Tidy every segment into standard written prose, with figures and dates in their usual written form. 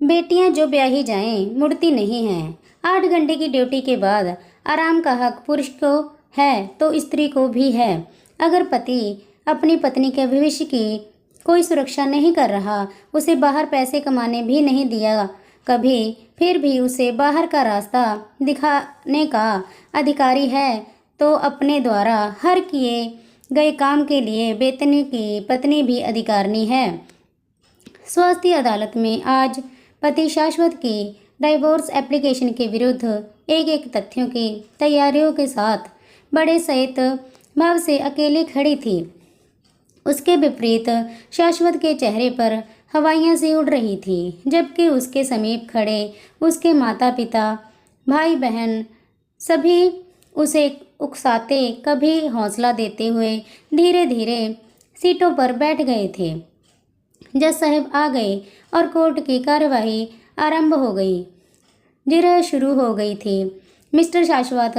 बेटियां जो ब्याही जाएं मुड़ती नहीं हैं। 8 घंटे की ड्यूटी के बाद आराम का हक पुरुष को है तो स्त्री को भी है। अगर पति अपनी पत्नी के भविष्य की कोई सुरक्षा नहीं कर रहा, उसे बाहर पैसे कमाने भी नहीं दिया कभी, फिर भी उसे बाहर का रास्ता दिखाने का अधिकारी है, तो अपने द्वारा हर किए गए काम के लिए वेतन की पत्नी भी अधिकारिणी है। स्वास्थ्य अदालत में आज पति शाश्वत की डाइवोर्स एप्लीकेशन के विरुद्ध एक एक तथ्यों की तैयारियों के साथ बड़े सहित भाव से अकेले खड़ी थी। उसके विपरीत शाश्वत के चेहरे पर हवाइयाँ सी उड़ रही थी, जबकि उसके समीप खड़े उसके माता पिता, भाई बहन सभी उसे उकसाते, कभी हौसला देते हुए धीरे धीरे सीटों पर बैठ गए थे। जज साहब आ गए और कोर्ट की कार्यवाही आरंभ हो गई। जिरह शुरू हो गई थी। मिस्टर शाश्वत,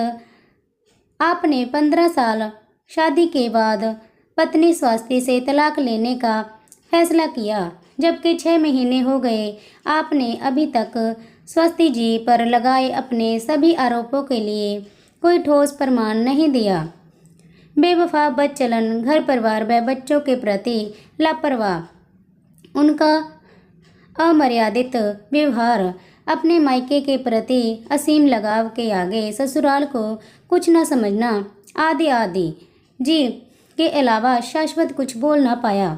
आपने 15 साल शादी के बाद पत्नी स्वास्थ्य से तलाक लेने का फैसला किया, जबकि 6 महीने हो गए आपने अभी तक स्वास्थ्य जी पर लगाए अपने सभी आरोपों के लिए कोई ठोस प्रमाण नहीं दिया। बेवफा, बदचलन, घर परिवार व बच्चों के प्रति लापरवाह, उनका अमर्यादित व्यवहार, अपने मायके के प्रति असीम लगाव के आगे ससुराल को कुछ न समझना, आदि आदि जी के अलावा शाश्वत कुछ बोल ना पाया।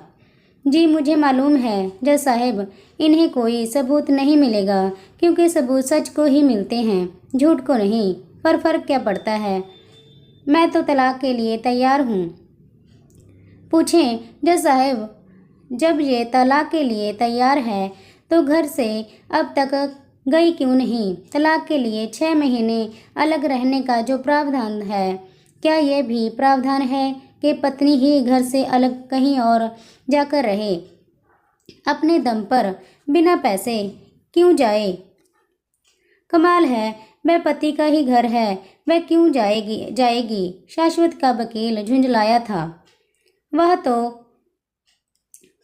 जी मुझे मालूम है जज साहब, इन्हें कोई सबूत नहीं मिलेगा, क्योंकि सबूत सच को ही मिलते हैं, झूठ को नहीं। पर फर्क क्या पड़ता है, मैं तो तलाक के लिए तैयार हूँ। पूछें जज साहब, जब ये तलाक के लिए तैयार है तो घर से अब तक गई क्यों नहीं? तलाक के लिए 6 महीने अलग रहने का जो प्रावधान है, क्या यह भी प्रावधान है कि पत्नी ही घर से अलग कहीं और जाकर रहे? अपने दम पर बिना पैसे क्यों जाए? कमाल है, वह पति का ही घर है, वह क्यों जाएगी? शाश्वत का वकील झुंझलाया था। वह तो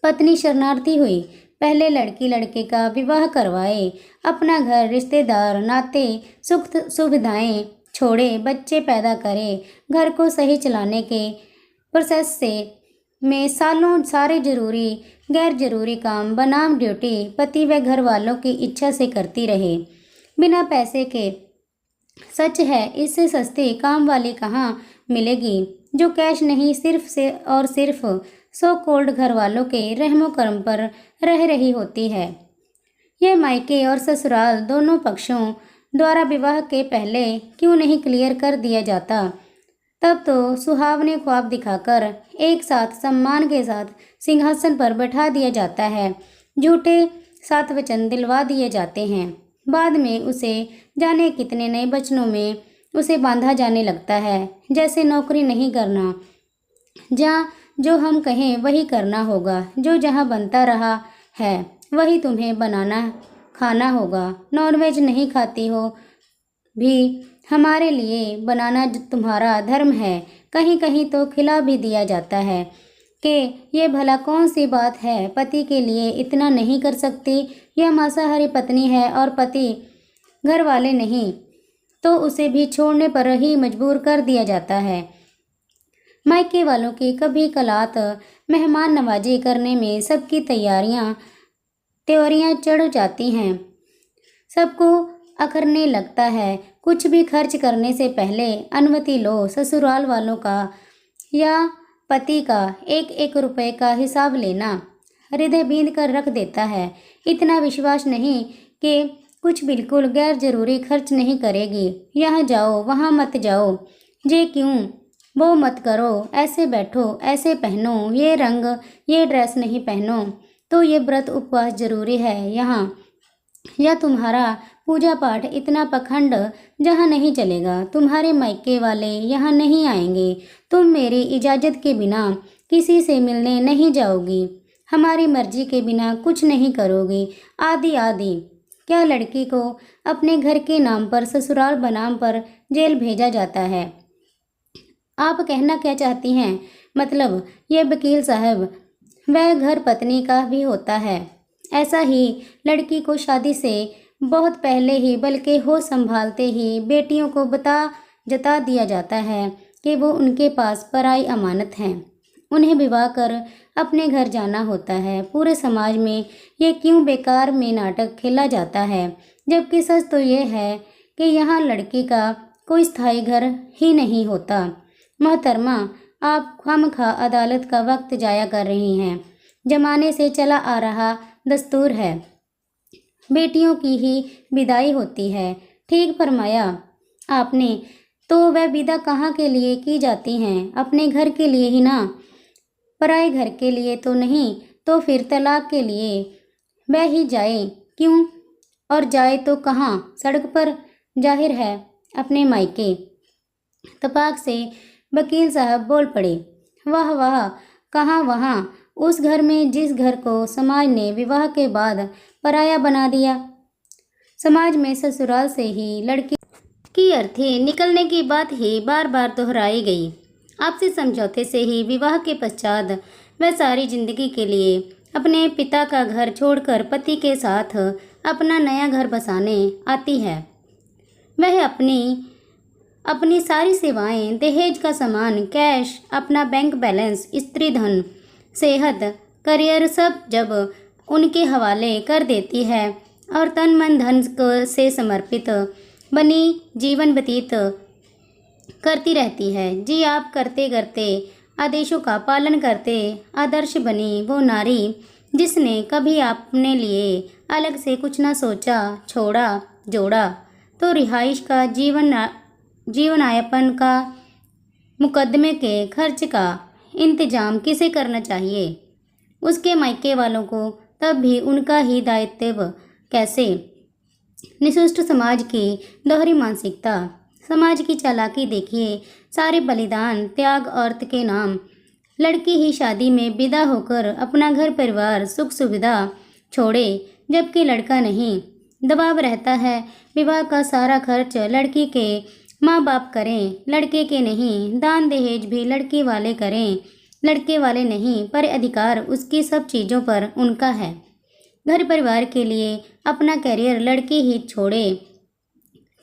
पत्नी शरणार्थी हुई, पहले लड़की लड़के का विवाह करवाए, अपना घर, रिश्तेदार, नाते, सुख सुविधाएं छोड़े, बच्चे पैदा करे, घर को सही चलाने के प्रोसेस से में सालों सारे जरूरी गैर जरूरी काम बनाम ड्यूटी पति व घर वालों की इच्छा से करती रहे, बिना पैसे के। सच है, इससे सस्ती काम वाली कहाँ मिलेगी जो कैश नहीं, सिर्फ से और सिर्फ सो कोल्ड घर वालों के रहमो करम पर रह रही होती है। यह मायके और ससुराल दोनों पक्षों द्वारा विवाह के पहले क्यों नहीं क्लियर कर दिया जाता? तब तो सुहावने ख्वाब दिखाकर एक साथ सम्मान के साथ सिंहासन पर बैठा दिया जाता है, झूठे सात वचन दिलवा दिए जाते हैं, बाद में उसे जाने कितने नए वचनों में उसे बांधा जाने लगता है, जैसे नौकरी नहीं करना, जहाँ जो हम कहें वही करना होगा, जो जहाँ बनता रहा है वही तुम्हें बनाना खाना होगा, नॉनवेज नहीं खाती हो भी हमारे लिए बनाना तुम्हारा धर्म है। कहीं कहीं तो खिला भी दिया जाता है कि ये भला कौन सी बात है, पति के लिए इतना नहीं कर सकती? यह मांसाहारी पत्नी है और पति घर वाले नहीं, तो उसे भी छोड़ने पर ही मजबूर कर दिया जाता है। मायके वालों की कभी कलात मेहमान नवाजी करने में सबकी त्योरियां चढ़ जाती हैं, सबको अखरने लगता है। कुछ भी खर्च करने से पहले अनुमति लो, ससुराल वालों का या पति का एक एक रुपए का हिसाब लेना हृदय बींध कर रख देता है। इतना विश्वास नहीं कि कुछ बिल्कुल गैर जरूरी खर्च नहीं करेगी, यहाँ जाओ वहाँ मत जाओ, ये क्यों वो मत करो, ऐसे बैठो, ऐसे पहनो, ये रंग ये ड्रेस नहीं पहनो, तो ये व्रत उपवास जरूरी है यहाँ, या तुम्हारा पूजा पाठ इतना पखंड जहाँ नहीं चलेगा, तुम्हारे मायके वाले यहाँ नहीं आएंगे, तुम मेरी इजाज़त के बिना किसी से मिलने नहीं जाओगी, हमारी मर्जी के बिना कुछ नहीं करोगी, आदि आदि। क्या लड़की को अपने घर के नाम पर ससुराल बनाम पर जेल भेजा जाता है? आप कहना क्या चाहती हैं? मतलब ये वकील साहब, वह घर पत्नी का भी होता है, ऐसा ही लड़की को शादी से बहुत पहले ही बल्कि होश संभालते ही बेटियों को जता दिया जाता है कि वो उनके पास पराई अमानत हैं। उन्हें विवाह कर अपने घर जाना होता है। पूरे समाज में ये क्यों बेकार में नाटक खेला जाता है, जबकि सच तो ये है कि यहाँ लड़की का कोई स्थायी घर ही नहीं होता। मोहतरमा, आप खामखा अदालत का वक्त जाया कर रही हैं। जमाने से चला आ रहा दस्तूर है, बेटियों की ही विदाई होती है। ठीक फरमाया आपने। तो वह विदा कहाँ के लिए की जाती हैं? अपने घर के लिए ही ना, पराए घर के लिए तो नहीं। तो फिर तलाक के लिए वह ही जाए क्यों? और जाए तो कहाँ? सड़क पर? जाहिर है अपने मायके। तपाक से वकील साहब बोल पड़े। वाह वाह, कहाँ वहाँ, उस घर में जिस घर को समाज ने विवाह के बाद पराया बना दिया। समाज में ससुराल से ही लड़की की अर्थी निकलने की बात ही बार बार दोहराई गई। आपसी समझौते से ही विवाह के पश्चात वह सारी जिंदगी के लिए अपने पिता का घर छोड़कर पति के साथ अपना नया घर बसाने आती है। वह अपनी सारी सेवाएं, दहेज का सामान, कैश, अपना बैंक बैलेंस, स्त्री धन, सेहत, करियर सब जब उनके हवाले कर देती है और तन मन धन से समर्पित बनी जीवन व्यतीत करती रहती है। जी आप करते करते आदेशों का पालन करते आदर्श बनी वो नारी जिसने कभी अपने लिए अलग से कुछ न सोचा, छोड़ा, जोड़ा। तो रिहाइश का जीवनायापन का, मुकदमे के खर्च का इंतजाम किसे करना चाहिए? उसके मायके वालों को। तब भी उनका ही दायित्व कैसे? निष्ठुर समाज की दोहरी मानसिकता, समाज की चालाकी देखिए। सारे बलिदान, त्याग अर्थ के नाम। लड़की ही शादी में विदा होकर अपना घर परिवार, सुख सुविधा छोड़े, जबकि लड़का नहीं। दबाव रहता है विवाह का सारा खर्च लड़की के माँ बाप करें, लड़के के नहीं। दान दहेज भी लड़की वाले करें, लड़के वाले नहीं। पर अधिकार उसकी सब चीज़ों पर उनका है। घर परिवार के लिए अपना करियर लड़की ही छोड़े,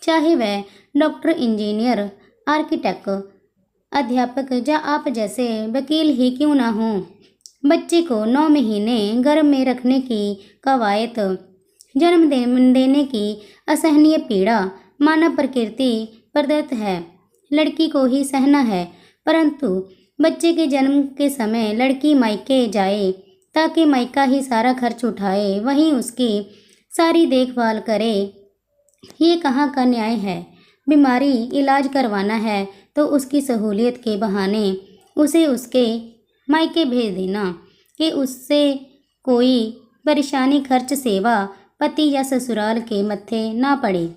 चाहे वह डॉक्टर, इंजीनियर, आर्किटेक्ट, अध्यापक या आप जैसे वकील ही क्यों ना हो। बच्चे को 9 महीने गर्भ में रखने की कवायद, जन्म देने की असहनीय पीड़ा मानव प्रकृति प्रदत्त है, लड़की को ही सहना है। परंतु बच्चे के जन्म के समय लड़की मायके जाए ताकि मायका ही सारा खर्च उठाए, वहीं उसकी सारी देखभाल करे, ये कहाँ का न्याय है? बीमारी इलाज करवाना है तो उसकी सहूलियत के बहाने उसे उसके मायके भेज देना कि उससे कोई परेशानी, खर्च, सेवा पति या ससुराल के मत्थे ना पड़े।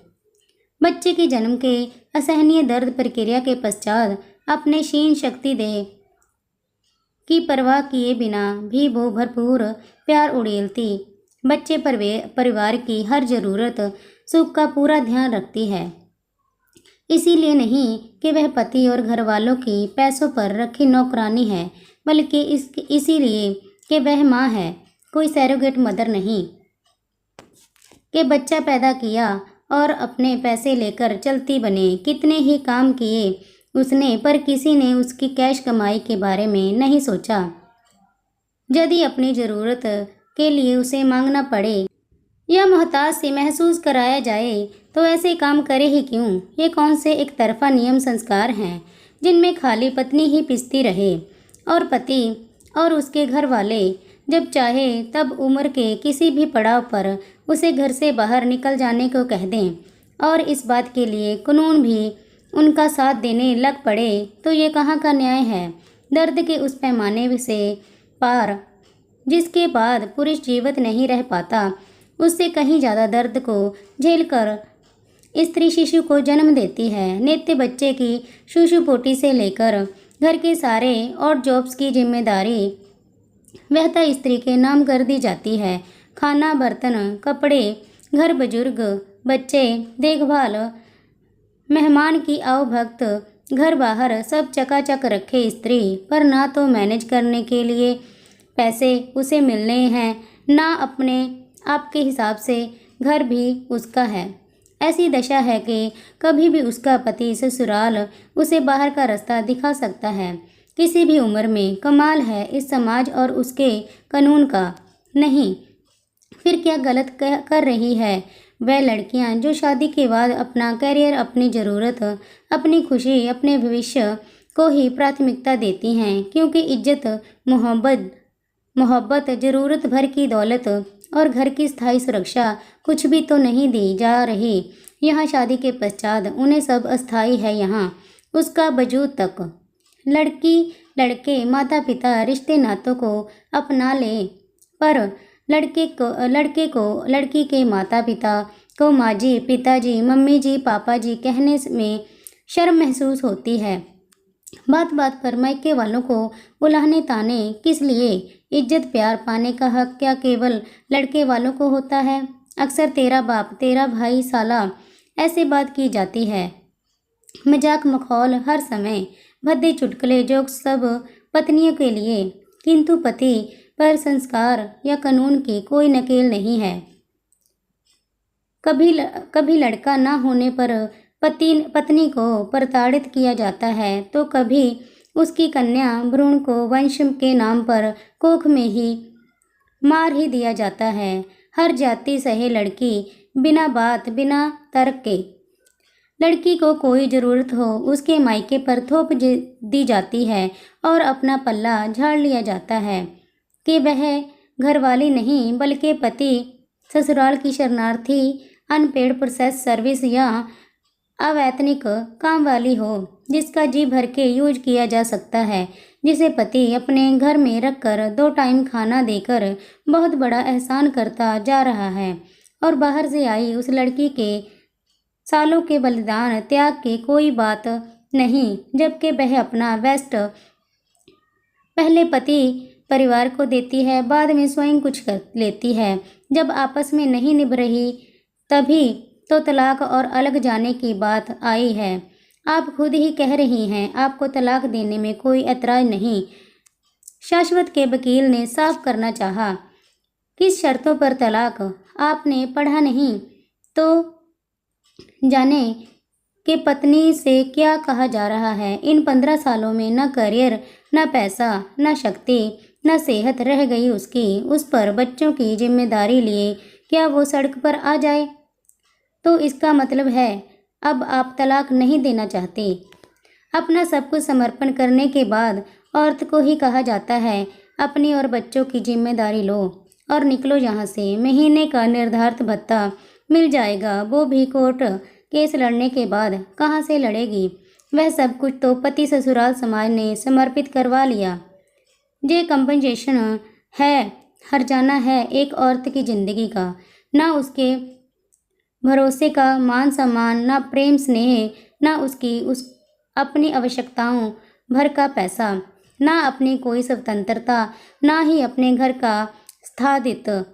बच्चे के जन्म के असहनीय दर्द प्रक्रिया के पश्चात अपने क्षीण शक्ति देह की परवाह किए बिना भी वो भरपूर प्यार उड़ेलती बच्चे परिवार की हर ज़रूरत सुख का पूरा ध्यान रखती है। इसीलिए नहीं कि वह पति और घर वालों की पैसों पर रखी नौकरानी है, बल्कि इसीलिए कि वह माँ है, कोई सैरोगेट मदर नहीं कि बच्चा पैदा किया और अपने पैसे लेकर चलती बने। कितने ही काम किए उसने, पर किसी ने उसकी कैश कमाई के बारे में नहीं सोचा। यदि अपनी ज़रूरत के लिए उसे मांगना पड़े या मोहताज से महसूस कराया जाए तो ऐसे काम करे ही क्यों? ये कौन से एक तरफा नियम संस्कार हैं जिनमें खाली पत्नी ही पिसती रहे और पति और उसके घर वाले जब चाहे तब उम्र के किसी भी पड़ाव पर उसे घर से बाहर निकल जाने को कह दें और इस बात के लिए कानून भी उनका साथ देने लग पड़े, तो ये कहाँ का न्याय है? दर्द के उस पैमाने से पार जिसके बाद पुरुष जीवित नहीं रह पाता, उससे कहीं ज़्यादा दर्द को झेलकर स्त्री शिशु को जन्म देती है। नित्य बच्चे की शिशु पोटी से लेकर घर के सारे और जॉब्स की जिम्मेदारी वह स्त्री के नाम कर दी जाती है। खाना, बर्तन, कपड़े, घर, बुजुर्ग, बच्चे, देखभाल, मेहमान की आवभगत, घर बाहर सब चकाचक रखे स्त्री, पर ना तो मैनेज करने के लिए पैसे उसे मिलने हैं, ना अपने आपके हिसाब से घर भी उसका है। ऐसी दशा है कि कभी भी उसका पति ससुराल उसे बाहर का रास्ता दिखा सकता है। किसी भी उम्र में कमाल है इस समाज और उसके कानून का। नहीं, फिर क्या गलत कर रही है वह लड़कियां जो शादी के बाद अपना करियर, अपनी ज़रूरत, अपनी खुशी, अपने भविष्य को ही प्राथमिकता देती हैं, क्योंकि इज्जत, मोहब्बत, ज़रूरत भर की दौलत और घर की स्थायी सुरक्षा कुछ भी तो नहीं दी जा रही। यहाँ शादी के पश्चात उन्हें सब अस्थायी है, यहाँ उसका वजूद तक। लड़की, लड़के, माता पिता रिश्ते नातों को अपना ले, पर लड़के को लड़की के माता पिता को माँ जी, पिताजी, मम्मी जी, पापा जी कहने में शर्म महसूस होती है। बात बात पर मायके वालों को उलाहने ताने किस लिए? इज्जत प्यार पाने का हक क्या केवल लड़के वालों को होता है? अक्सर तेरा बाप, तेरा भाई, साला, ऐसे बात की जाती है। मजाक मखौल हर समय, भद्दे चुटकुले जोक्स सब पत्नियों के लिए, किंतु पति पर संस्कार या कानून की कोई नकेल नहीं है। कभी लड़का ना होने पर पत्नी को प्रताड़ित किया जाता है, तो कभी उसकी कन्या भ्रूण को वंश के नाम पर कोख में ही मार ही दिया जाता है। हर जाति सहे लड़की बिना बात, बिना तर्क के। लड़की को कोई ज़रूरत हो उसके मायके पर थोप दी जाती है और अपना पल्ला झाड़ लिया जाता है कि वह घरवाली नहीं बल्कि पति ससुराल की शरणार्थी, अनपेड प्रोसेस सर्विस या अवैतनिक काम वाली हो, जिसका जी भर के यूज किया जा सकता है, जिसे पति अपने घर में रखकर 2 टाइम खाना देकर बहुत बड़ा एहसान करता जा रहा है, और बाहर से आई उस लड़की के सालों के बलिदान त्याग की कोई बात नहीं, जबकि वह अपना बेस्ट पहले पति परिवार को देती है, बाद में स्वयं कुछ कर लेती है। जब आपस में नहीं निभ रही तभी तो तलाक और अलग जाने की बात आई है। आप खुद ही कह रही हैं आपको तलाक देने में कोई ऐतराज नहीं। शाश्वत के वकील ने साफ करना चाहा। किस शर्तों पर तलाक? आपने पढ़ा नहीं तो जाने कि पत्नी से क्या कहा जा रहा है। इन 15 सालों में न करियर, न पैसा, न शक्ति, न सेहत रह गई उसकी। उस पर बच्चों की जिम्मेदारी लिए क्या वो सड़क पर आ जाए? तो इसका मतलब है अब आप तलाक नहीं देना चाहते। अपना सब कुछ समर्पण करने के बाद औरत को ही कहा जाता है अपनी और बच्चों की जिम्मेदारी लो और निकलो यहाँ से। महीने का निर्धारित भत्ता मिल जाएगा, वो भी कोर्ट केस लड़ने के बाद। कहाँ से लड़ेगी? वह सब कुछ तो पति ससुराल समाज ने समर्पित करवा लिया। ये कंपनसेशन है, हर्जाना है एक औरत की जिंदगी का। ना उसके भरोसे का मान सम्मान, ना प्रेम स्नेह, ना उसकी अपनी आवश्यकताओं भर का पैसा, ना अपनी कोई स्वतंत्रता, ना ही अपने घर का स्थायित्व।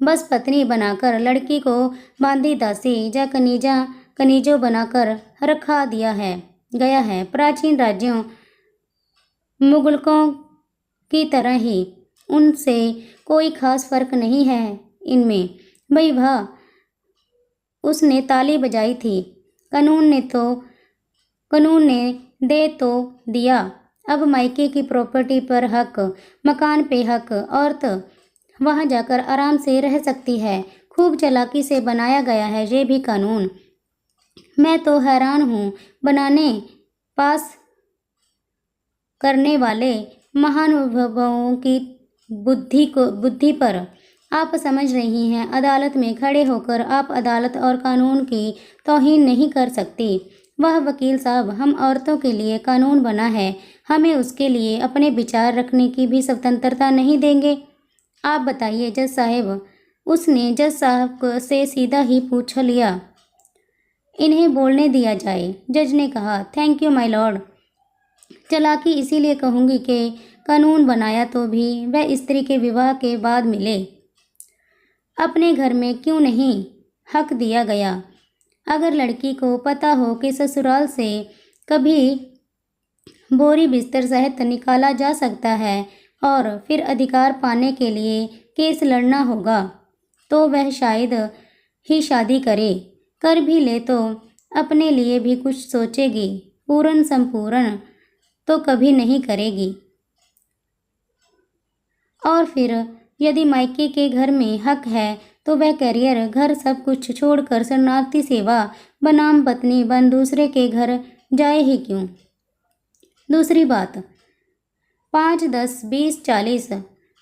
बस पत्नी बनाकर लड़की को बांधी दासी या कनीजों बनाकर रखा गया है। प्राचीन राज्यों मुगलकों की तरह ही उनसे कोई खास फर्क नहीं है इनमें। भाई वाह, उसने ताली बजाई थी। कानून ने दे तो दिया। अब मायके की प्रॉपर्टी पर हक, मकान पे हक, औरत वहाँ जाकर आराम से रह सकती है। खूब चालाकी से बनाया गया है ये भी कानून। मैं तो हैरान हूँ बनाने पास करने वाले महानुभावों की बुद्धि पर। आप समझ रही हैं अदालत में खड़े होकर आप अदालत और कानून की तौहीन नहीं कर सकती। वह वकील साहब, हम औरतों के लिए कानून बना है, हमें उसके लिए अपने विचार रखने की भी स्वतंत्रता नहीं देंगे? आप बताइए जज साहब। उसने जज साहब से सीधा ही पूछ लिया। इन्हें बोलने दिया जाए। जज ने कहा, थैंक यू माय लॉर्ड। चालाकी इसीलिए कहूँगी कि कानून बनाया तो भी वह स्त्री के विवाह के बाद मिले। अपने घर में क्यों नहीं हक दिया गया? अगर लड़की को पता हो कि ससुराल से कभी बोरी बिस्तर सहित निकाला जा सकता है और फिर अधिकार पाने के लिए केस लड़ना होगा, तो वह शायद ही शादी करे, कर भी ले तो अपने लिए भी कुछ सोचेगी, पूर्ण संपूर्ण तो कभी नहीं करेगी। और फिर यदि मायके के घर में हक है तो वह करियर, घर सब कुछ छोड़कर शरणार्थी सेवा बनाम पत्नी बन दूसरे के घर जाए ही क्यों। दूसरी बात, 5, 10, 20, 40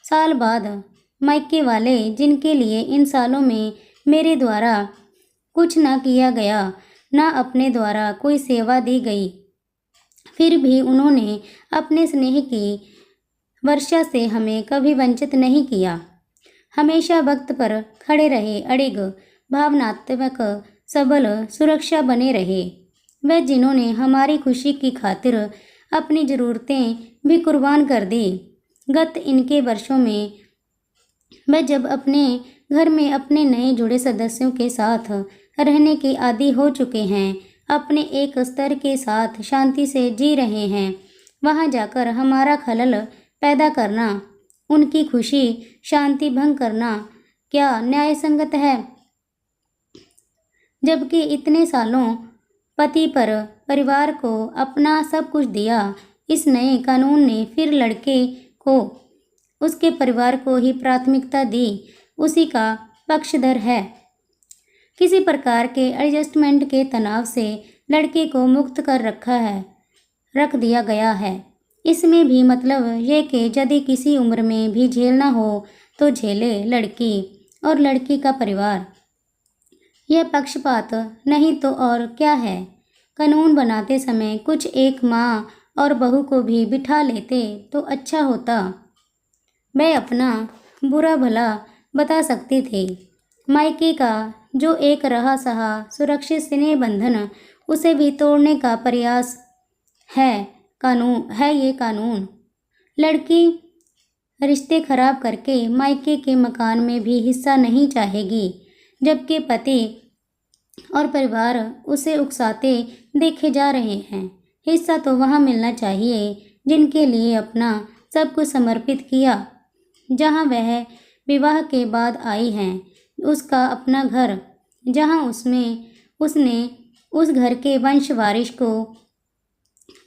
साल बाद मायके वाले, जिनके लिए इन सालों में मेरे द्वारा कुछ ना किया गया, ना अपने द्वारा कोई सेवा दी गई, फिर भी उन्होंने अपने स्नेह की वर्षा से हमें कभी वंचित नहीं किया, हमेशा वक्त पर खड़े रहे, अड़िग, भावनात्मक, सबल, सुरक्षा बने रहे। वह जिन्होंने हमारी खुशी की खातिर अपनी ज़रूरतें भी कुर्बान कर दी। गत इनके वर्षों में वह जब अपने घर में अपने नए जुड़े सदस्यों के साथ रहने के आदी हो चुके हैं, अपने एक स्तर के साथ शांति से जी रहे हैं, वहाँ जाकर हमारा खलल पैदा करना, उनकी खुशी शांति भंग करना क्या न्याय संगत है। जबकि इतने सालों पति पर परिवार को अपना सब कुछ दिया, इस नए कानून ने फिर लड़के को, उसके परिवार को ही प्राथमिकता दी, उसी का पक्षधर है। किसी प्रकार के एडजस्टमेंट के तनाव से लड़के को मुक्त कर रख दिया गया है। इसमें भी मतलब ये कि यदि किसी उम्र में भी झेलना हो तो झेले लड़की और लड़की का परिवार। यह पक्षपात नहीं तो और क्या है। कानून बनाते समय कुछ एक माँ और बहू को भी बिठा लेते तो अच्छा होता। मैं अपना बुरा भला बता सकती थी। मायके का जो एक रहा सहा सुरक्षित स्नेह बंधन, उसे भी तोड़ने का प्रयास है ये कानून। लड़की रिश्ते खराब करके मायके के मकान में भी हिस्सा नहीं चाहेगी, जबकि पति और परिवार उसे उकसाते देखे जा रहे हैं। हिस्सा तो वहाँ मिलना चाहिए जिनके लिए अपना सब कुछ समर्पित किया, जहाँ वह विवाह के बाद आई हैं, उसका अपना घर, जहाँ उसने उस घर के वंश वारिश को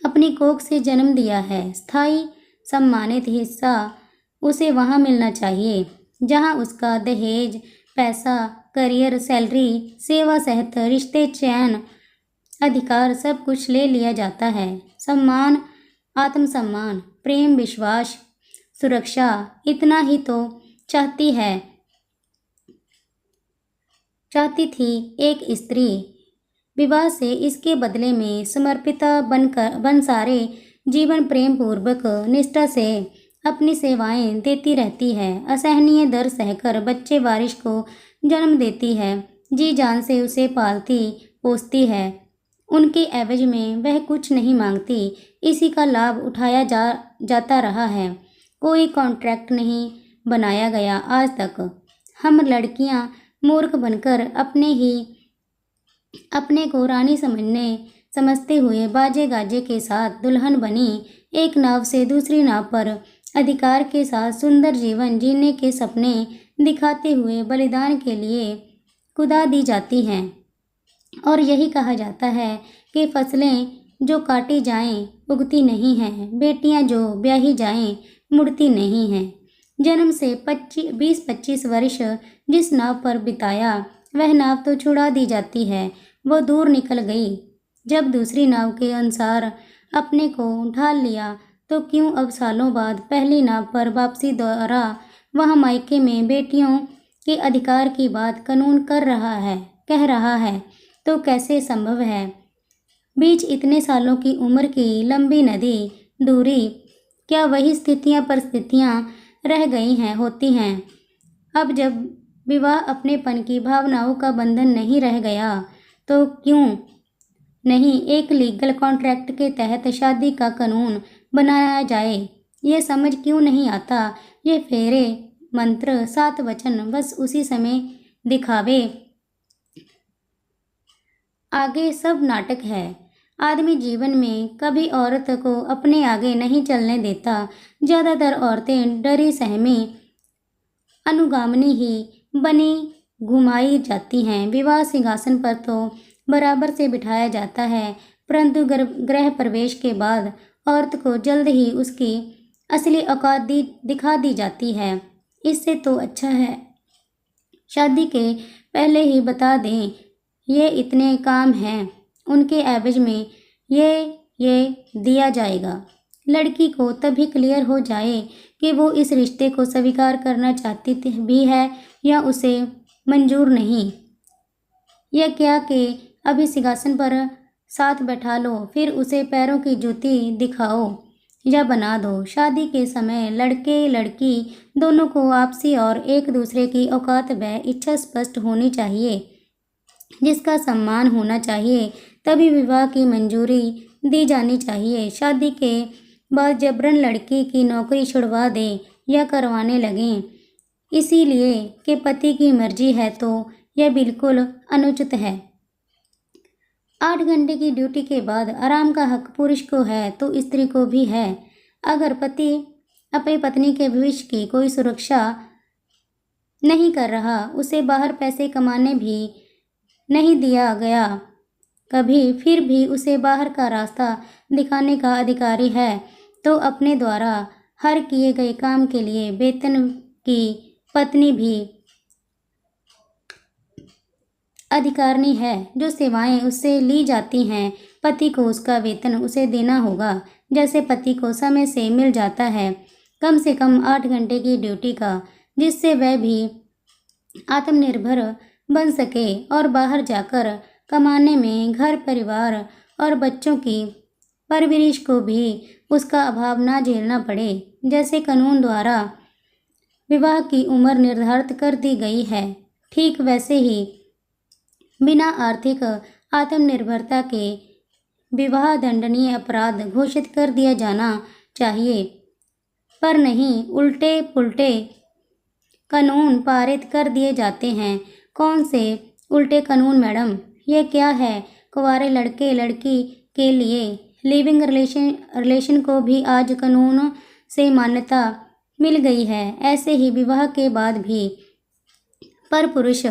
अपनी कोख से जन्म दिया है। स्थायी सम्मानित हिस्सा उसे वहाँ मिलना चाहिए जहाँ उसका दहेज, पैसा, करियर, सैलरी, सेवा सहित रिश्ते, चैन, अधिकार सब कुछ ले लिया जाता है। सम्मान, आत्मसम्मान, प्रेम, विश्वास, सुरक्षा, इतना ही तो चाहती थी एक स्त्री। विवाह से इसके बदले में समर्पिता बन सारे जीवन प्रेम पूर्वक निष्ठा से अपनी सेवाएं देती रहती है। असहनीय दर सहकर बच्चे वारिश को जन्म देती है, जी जान से उसे पालती पोसती है। उनके एवज में वह कुछ नहीं मांगती, इसी का लाभ उठाया जाता रहा है। कोई कॉन्ट्रैक्ट नहीं बनाया गया आज तक। हम लड़कियां मूर्ख बनकर अपने को रानी समझते हुए बाजे गाजे के साथ दुल्हन बनी, एक नाव से दूसरी नाव पर अधिकार के साथ सुंदर जीवन जीने के सपने दिखाते हुए बलिदान के लिए कुदा दी जाती हैं। और यही कहा जाता है कि फसलें जो काटी जाएं उगती नहीं हैं, बेटियां जो ब्याही जाएं मुड़ती नहीं हैं। जन्म से 20-25 वर्ष जिस नाव पर बिताया, वह नाव तो छुड़ा दी जाती है, वो दूर निकल गई। जब दूसरी नाव के अनुसार अपने को ढाल लिया, तो क्यों अब सालों बाद पहली नाव पर वापसी द्वारा वह मायके में बेटियों के अधिकार की बात कानून कह रहा है, तो कैसे संभव है। बीच इतने सालों की उम्र की लंबी नदी दूरी, क्या वही परिस्थितियां रह गई होती हैं। अब जब विवाह अपनेपन की भावनाओं का बंधन नहीं रह गया, तो क्यों नहीं एक लीगल कॉन्ट्रैक्ट के तहत शादी का कानून बनाया जाए। ये समझ क्यों नहीं आता। ये फेरे, मंत्र, 7 वचन बस उसी समय दिखावे, आगे सब नाटक है। आदमी जीवन में कभी औरत को अपने आगे नहीं चलने देता। ज़्यादातर औरतें डरी सहमी अनुगामिनी ही बनी घुमाई जाती हैं। विवाह सिंहासन पर तो बराबर से बिठाया जाता है, परंतु गृह प्रवेश के बाद औरत को जल्द ही उसकी असली औकात दिखा दी जाती है। इससे तो अच्छा है शादी के पहले ही बता दें ये इतने काम हैं, उनके एवज में ये दिया जाएगा। लड़की को तभी क्लियर हो जाए कि वो इस रिश्ते को स्वीकार करना चाहती भी है या उसे मंजूर नहीं। यह क्या कि अभी सिंहासन पर साथ बैठा लो, फिर उसे पैरों की जूती दिखाओ या बना दो। शादी के समय लड़के लड़की दोनों को आपसी और एक दूसरे की औकात व इच्छा स्पष्ट होनी चाहिए, जिसका सम्मान होना चाहिए, तभी विवाह की मंजूरी दी जानी चाहिए। शादी के बाद जबरन लड़की की नौकरी छुड़वा दें या करवाने लगें इसीलिए कि पति की मर्जी है, तो यह बिल्कुल अनुचित है। 8 घंटे की ड्यूटी के बाद आराम का हक पुरुष को है तो स्त्री को भी है। अगर पति अपनी पत्नी के भविष्य की कोई सुरक्षा नहीं कर रहा, उसे बाहर पैसे कमाने भी नहीं दिया गया कभी, फिर भी उसे बाहर का रास्ता दिखाने का अधिकारी है, तो अपने द्वारा हर किए गए काम के लिए वेतन की पत्नी भी अधिकारिणी है। जो सेवाएं उससे ली जाती हैं, पति को उसका वेतन उसे देना होगा, जैसे पति को समय से मिल जाता है, कम से कम 8 घंटे की ड्यूटी का, जिससे वह भी आत्मनिर्भर बन सके और बाहर जाकर कमाने में घर परिवार और बच्चों की परवरिश को भी उसका अभाव ना झेलना पड़े। जैसे कानून द्वारा विवाह की उम्र निर्धारित कर दी गई है, ठीक वैसे ही बिना आर्थिक आत्मनिर्भरता के विवाह दंडनीय अपराध घोषित कर दिया जाना चाहिए, पर नहीं उल्टे पुल्टे कानून पारित कर दिए जाते हैं। कौन से उल्टे कानून मैडम? ये क्या है? कुंवारे लड़के लड़की के लिए लिविंग रिलेशन को भी आज कानून से मान्यता मिल गई है। ऐसे ही विवाह के बाद भी पर पुरुष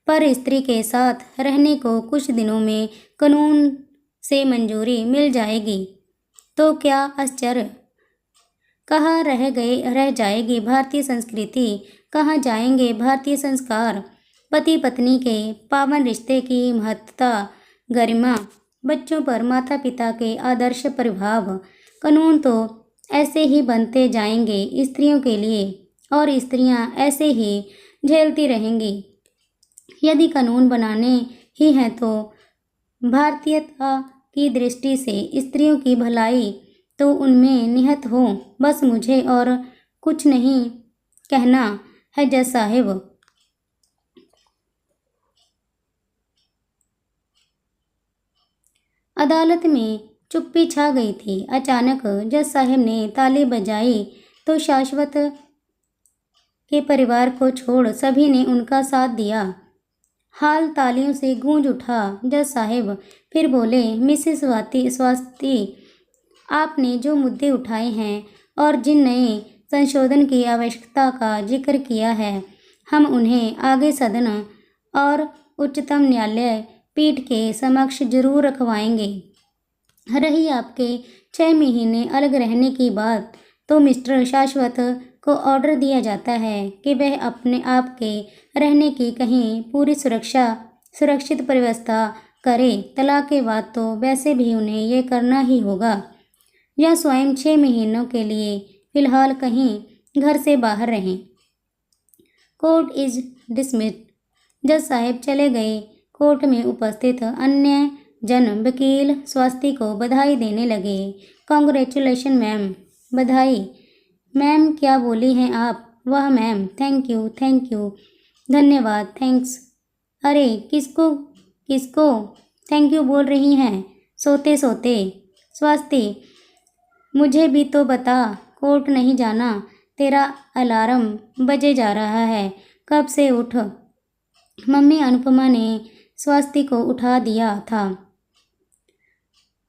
पर स्त्री के साथ रहने को कुछ दिनों में कानून से मंजूरी मिल जाएगी, तो क्या आश्चर्य? कहाँ रह जाएगी भारतीय संस्कृति? कहाँ जाएंगे भारतीय संस्कार? पति पत्नी के पावन रिश्ते की महत्ता, गरिमा, बच्चों पर माता पिता के आदर्श प्रभाव, कानून तो ऐसे ही बनते जाएंगे स्त्रियों के लिए, और स्त्रियां ऐसे ही झेलती रहेंगी। यदि कानून बनाने ही हैं तो भारतीयता की दृष्टि से स्त्रियों की भलाई तो उनमें निहित हो। बस मुझे और कुछ नहीं कहना है जज साहिब। अदालत में चुप्पी छा गई थी। अचानक जज साहिब ने ताली बजाई तो शाश्वत के परिवार को छोड़ सभी ने उनका साथ दिया। हाल तालियों से गूंज उठा। जज साहिब फिर बोले, मिसेस स्वाति, आपने जो मुद्दे उठाए हैं और जिन नए संशोधन की आवश्यकता का जिक्र किया है, हम उन्हें आगे सदन और उच्चतम न्यायालय पीठ के समक्ष जरूर रखवाएंगे। रही आपके 6 महीने अलग रहने की बात, तो मिस्टर शाश्वत को ऑर्डर दिया जाता है कि वह अपने आप के रहने की कहीं पूरी सुरक्षित व्यवस्था करे। तलाक के बाद तो वैसे भी उन्हें ये करना ही होगा, या स्वयं 6 महीनों के लिए फिलहाल कहीं घर से बाहर रहें। Court is dismissed. जज साहब चले गए। कोर्ट में उपस्थित अन्य जन वकील स्वाति को बधाई देने लगे। Congratulation ma'am. बधाई मैम? क्या बोली हैं आप? वाह मैम, थैंक यू, धन्यवाद, थैंक्स। अरे किसको थैंक यू बोल रही हैं? सोते स्वाति, मुझे भी तो बता, कोर्ट नहीं जाना? तेरा अलार्म बजे जा रहा है, कब से उठ। मम्मी अनुपमा ने स्वाति को उठा दिया था।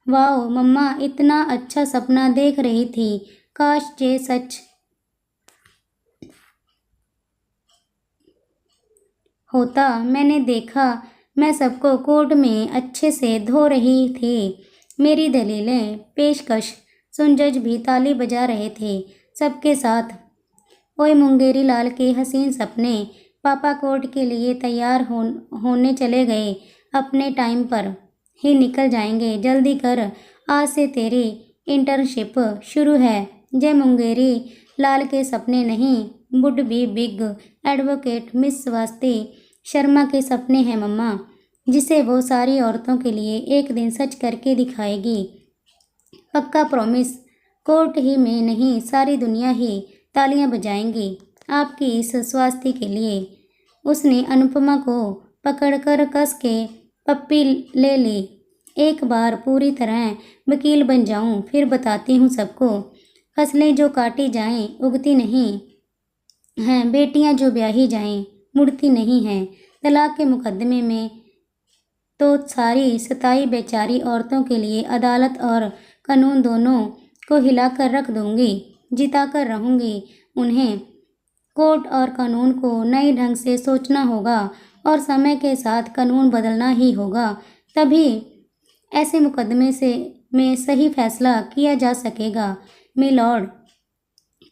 वाओ मम्मा, इतना अच्छा सपना देख रही थी, काश ये सच होता। मैंने देखा, मैं सबको कोर्ट में अच्छे से धो रही थी। मेरी दलीलें पेशकश सुन जज भी ताली बजा रहे थे सबके साथ। ओए मुंगेरी लाल के हसीन सपने, पापा कोर्ट के लिए तैयार होने चले गए। अपने टाइम पर ही निकल जाएंगे, जल्दी कर, आज से तेरी इंटर्नशिप शुरू है। जय मुंगेरी लाल के सपने नहीं, would be big advocate miss Swati Sharma के सपने हैं मम्मा, जिसे वो सारी औरतों के लिए एक दिन सच करके दिखाएगी। पक्का प्रॉमिस। कोर्ट ही में नहीं, सारी दुनिया ही तालियां बजाएंगी आपकी इस स्वास्थ्य के लिए। उसने अनुपमा को पकड़कर कस के पप्पी ले ली। एक बार पूरी तरह वकील बन जाऊं, फिर बताती हूँ सबको। फसलें जो काटी जाएं उगती नहीं हैं, बेटियां जो ब्याही जाएं मुड़ती नहीं हैं। तलाक के मुकदमे में तो सारी सताई बेचारी औरतों के लिए अदालत और कानून दोनों को हिलाकर रख दूंगी, जिताकर रहूंगी उन्हें। कोर्ट और कानून को नए ढंग से सोचना होगा और समय के साथ कानून बदलना ही होगा, तभी ऐसे मुकदमे में सही फैसला किया जा सकेगा। मिलॉर्ड।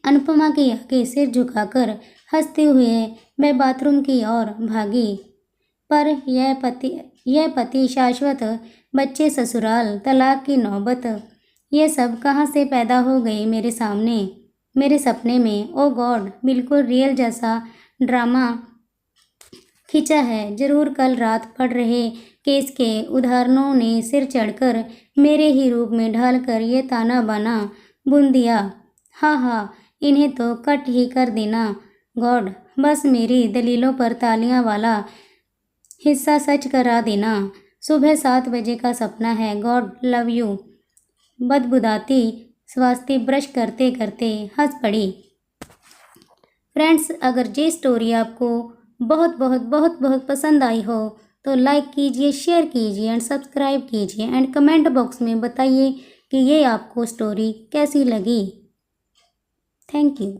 अनुपमा के आगे सिर झुकाकर हंसते हुए वह बाथरूम की ओर भागी। पर यह पति शाश्वत, बच्चे ससुराल, तलाक की नौबत, यह सब कहाँ से पैदा हो गई मेरे सामने, मेरे सपने में। ओ गॉड, बिल्कुल रियल जैसा ड्रामा खींचा है। जरूर कल रात पढ़ रहे केस के उदाहरणों ने सिर चढ़कर मेरे ही रूप में ढालकर ये ताना बाना बुन दिया। हाँ हाँ, इन्हें तो कट ही कर देना गॉड, बस मेरी दलीलों पर तालियां वाला हिस्सा सच करा देना। सुबह 7 बजे का सपना है। God love you. बदबुदाती स्वास्थ्य ब्रश करते करते हंस पड़ी। फ्रेंड्स, अगर ये स्टोरी आपको बहुत बहुत बहुत बहुत पसंद आई हो तो लाइक कीजिए, शेयर कीजिए एंड सब्सक्राइब कीजिए एंड कमेंट बॉक्स में बताइए कि ये आपको स्टोरी कैसी लगी। Thank you.